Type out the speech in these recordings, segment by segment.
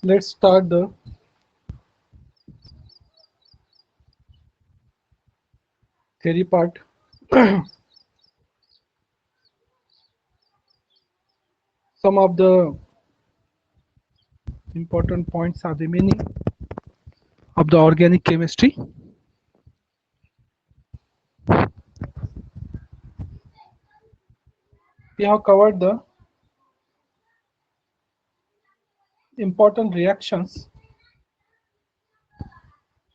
Let's start the theory part. Some of the important points are remaining of the organic chemistry. We have covered the important reactions.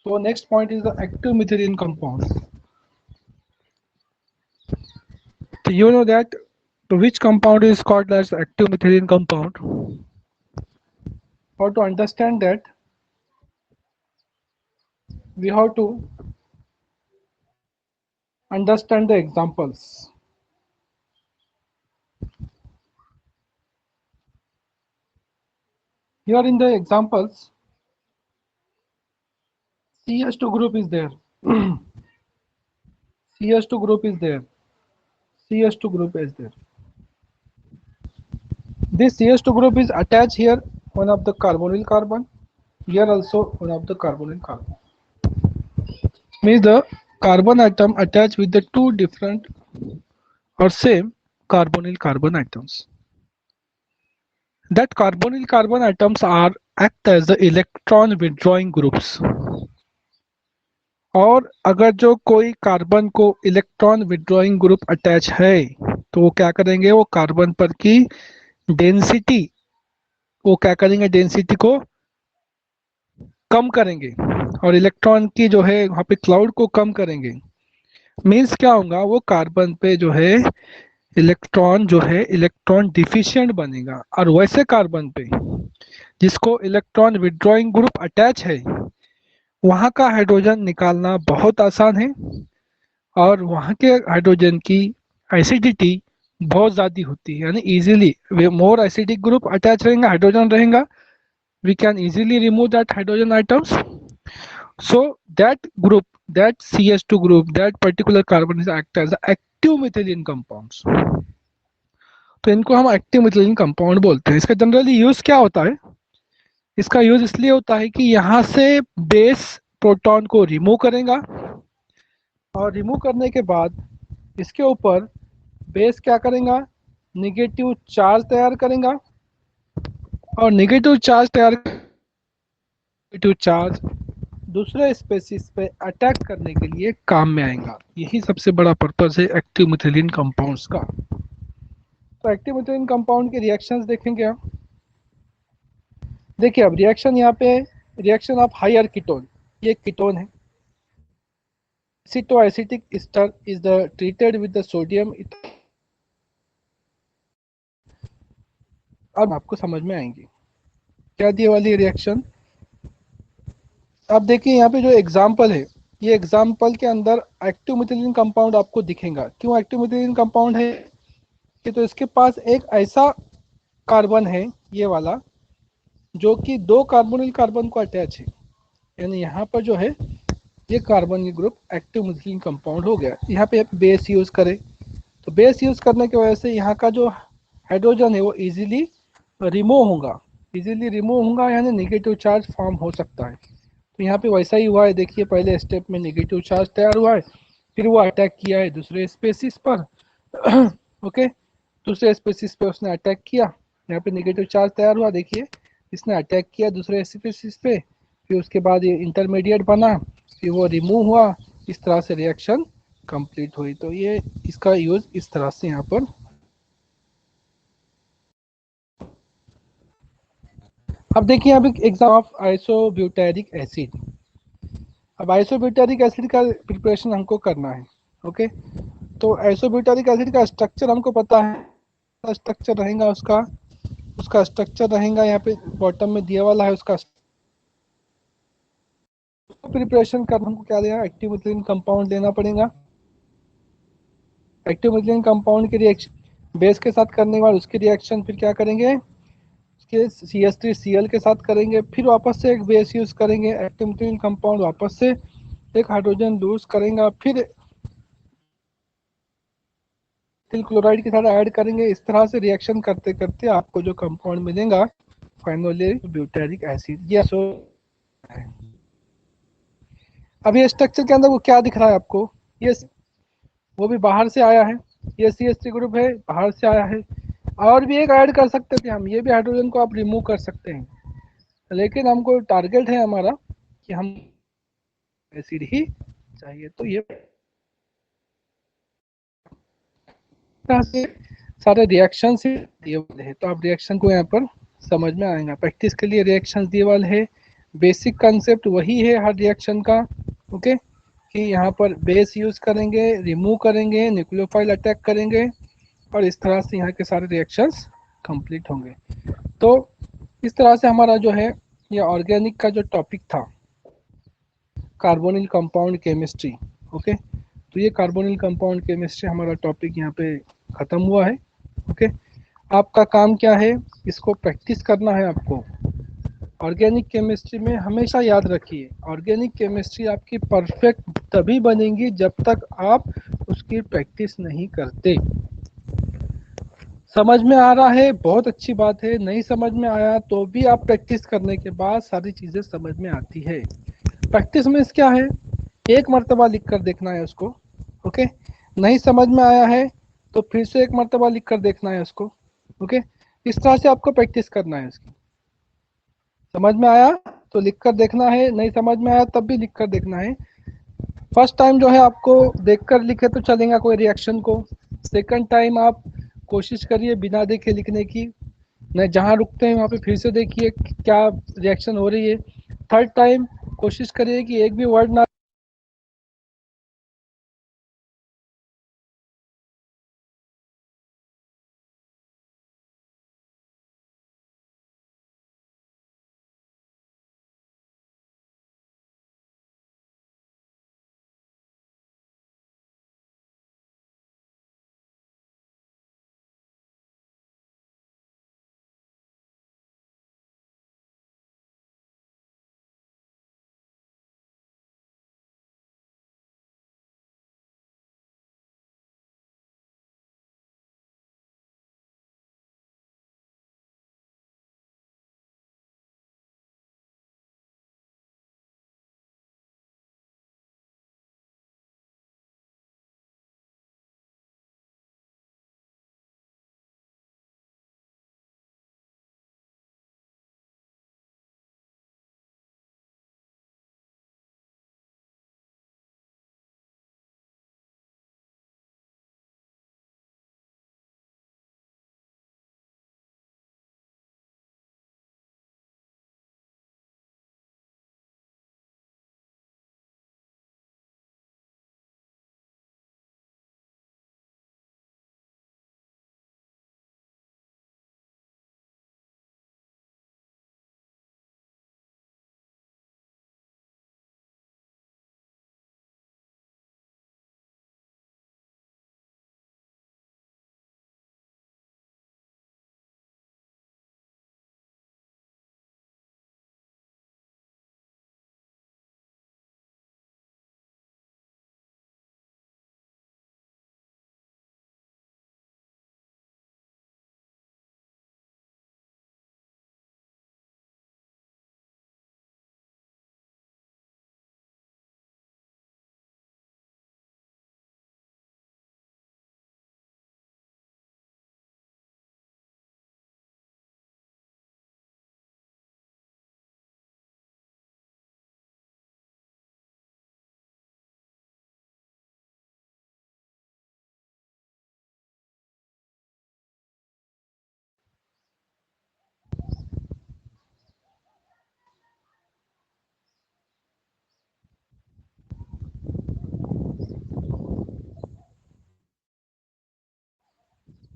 So next point is the active methylene compounds. So you know that which compound is called as active methylene compound. How to understand that, we have to understand the examples. Here in the examples, CH2 group is there. CH2 group is there. CH2 group is there. This CH2 group is attached here, one of the carbonyl carbon. Here also one of the carbonyl carbon. Means the carbon atom attached with the two different or same carbonyl carbon atoms. That carbonyl carbon atoms are act as the electron withdrawing groups. और अगर जो कोई carbon को electron withdrawing group attach है तो वो क्या करेंगे, वो कार्बन पर की डेंसिटी, वो क्या करेंगे, डेंसिटी को कम करेंगे और इलेक्ट्रॉन की जो है वहाँ पे क्लाउड को कम करेंगे। मीन्स क्या होगा, वो कार्बन पे जो है इलेक्ट्रॉन जो है इलेक्ट्रॉन डिफिशिएंट बनेगा, और वैसे कार्बन पे जिसको इलेक्ट्रॉन विड्रॉइंग ग्रुप अटैच है वहाँ का हाइड्रोजन निकालना बहुत आसान है, और वहाँ के हाइड्रोजन की एसिडिटी बहुत ज़्यादा होती है, यानी easily more acidic group attach रहेगा, हाइड्रोजन रहेगा, we can easily remove that hydrogen atoms. So that group, that CH2 group, that particular carbon is act as active methylene compounds. तो इनको हम एक्टिव मिथिलीन कंपाउंड बोलते हैं। इसका generally use क्या होता है, इसका यूज इसलिए होता है कि यहाँ से बेस प्रोटॉन को रिमूव करेगा, और रिमूव करने के बाद इसके ऊपर बेस क्या करेगा, निगेटिव चार्ज तैयार करेगा, और निगेटिव चार्ज दूसरे स्पेसिस पे अटैक करने के लिए काम में आएगा। यही सबसे बड़ा पर्पस है एक्टिव मिथिलीन कंपाउंड्स का। तो एक्टिव मिथिलीन कंपाउंड के रिएक्शंस देखेंगे आप। देखिए अब रिएक्शन यहाँ पे, रिएक्शन ऑफ हायर कीटोन, ये कीटोन है। Acetic ester is the treated with the sodium. अब आपको समझ में आएंगी क्या दी वाली रिएक्शन। अब देखिए यहाँ पे जो एग्जाम्पल है, ये एग्जाम्पल के अंदर एक्टिव मिथिलीन कंपाउंड आपको दिखेगा। क्यों एक्टिव मिथिलीन कंपाउंड है कि तो इसके पास एक ऐसा कार्बन है, ये वाला, जो कि दो कार्बोनिल कार्बन को अटैच है, यानी यहाँ पर जो है ये carbon group active methylene compound हो गया। यहाँ पे बेस यूज करें तो बेस यूज करने की वजह से यहाँ का जो हाइड्रोजन है वो इजीली रिमूव होगा, यानी नेगेटिव चार्ज फॉर्म हो सकता है। तो यहाँ पे वैसा ही हुआ है। देखिए पहले स्टेप में नेगेटिव चार्ज तैयार हुआ है, फिर वो अटैक किया है दूसरे स्पेसिस पर। ओके, दूसरे स्पेसिस पे उसने अटैक किया, यहाँ पे नेगेटिव चार्ज तैयार हुआ, देखिए इसने अटैक किया दूसरे स्पेसिस पे, फिर उसके बाद ये इंटरमीडिएट बना, फिर वो रिमूव हुआ, इस तरह से रिएक्शन कंप्लीट हुई। तो ये इसका यूज इस तरह से यहाँ पर। अब देखिए यहाँ पे एग्जाम ऑफ आइसोब्यूटारिक एसिड। अब आइसोब्यूटारिक एसिड का प्रिपरेशन हमको करना है। ओके, तो आइसोब्यूटारिक एसिड का स्ट्रक्चर हमको पता है, स्ट्रक्चर रहेगा उसका स्ट्रक्चर रहेगा यहाँ पे बॉटम में दिया वाला है। उसका प्रिपरेशन करना हमको क्या देना, एक्टिव मिथिलीन कंपाउंड लेना पड़ेगा। एक्टिव मिथिलीन कंपाउंड के रिएक्शन बेस के साथ करने के बाद उसकी रिएक्शन फिर क्या करेंगे, उसके CH3Cl के साथ करेंगे, फिर वापस से एक बेस यूज करेंगे, एक्टिव मिथिलीन कंपाउंड वापस से एक हाइड्रोजन लूज करेंगे, फिर क्लोराइड के साथ ऐड करेंगे। इस तरह से रिएक्शन करते करते आपको जो कंपाउंड मिलेगा फेनोलिक ब्यूटेरिक एसिड, ये सो है। अब ये स्ट्रक्चर के अंदर वो क्या दिख रहा है आपको, ये वो भी बाहर से आया है, ये CH3 ग्रुप है, बाहर से आया है। और भी एक ऐड कर सकते थे हम, ये भी हाइड्रोजन को आप रिमूव कर सकते हैं, लेकिन हमको टारगेट है हमारा कि हम एसिड ही चाहिए। तो ये तरह से सारे रिएक्शन से दिए वाले हैं, तो आप रिएक्शन को यहाँ पर समझ में आएगा। प्रैक्टिस के लिए रिएक्शन दिए वाले है, बेसिक कंसेप्ट वही है हर रिएक्शन का। ओके, कि यहाँ पर बेस यूज करेंगे, रिमूव करेंगे, न्यूक्लियोफाइल अटैक करेंगे, और इस तरह से यहाँ के सारे रिएक्शंस कंप्लीट होंगे। तो इस तरह से हमारा जो है ये ऑर्गेनिक का जो टॉपिक था, कार्बोनिल कंपाउंड केमिस्ट्री। ओके, तो ये कार्बोनिल कंपाउंड केमिस्ट्री हमारा टॉपिक यहाँ पे ख़त्म हुआ है। ओके, आपका काम क्या है, इसको प्रैक्टिस करना है आपको। ऑर्गेनिक केमिस्ट्री में हमेशा याद रखिए, ऑर्गेनिक केमिस्ट्री आपकी परफेक्ट तभी बनेगी जब तक आप उसकी प्रैक्टिस नहीं करते। समझ में आ रहा है, बहुत अच्छी बात है। नहीं समझ में आया तो भी आप प्रैक्टिस करने के बाद सारी चीज़ें समझ में आती है। प्रैक्टिस में क्या है, एक मर्तबा लिख कर देखना है उसको। ओके, नहीं समझ में आया है तो फिर से एक मर्तबा लिख कर देखना है उसको। ओके, इस तरह से आपको प्रैक्टिस करना है उसकी। समझ में आया तो लिख कर देखना है, नहीं समझ में आया तब भी लिख कर देखना है। फर्स्ट टाइम जो है आपको देख कर लिखे तो चलेगा कोई रिएक्शन को, सेकंड टाइम आप कोशिश करिए बिना देखे लिखने की, नहीं जहाँ रुकते हैं वहाँ पे फिर से देखिए क्या रिएक्शन हो रही है। थर्ड टाइम कोशिश करिए कि एक भी वर्ड ना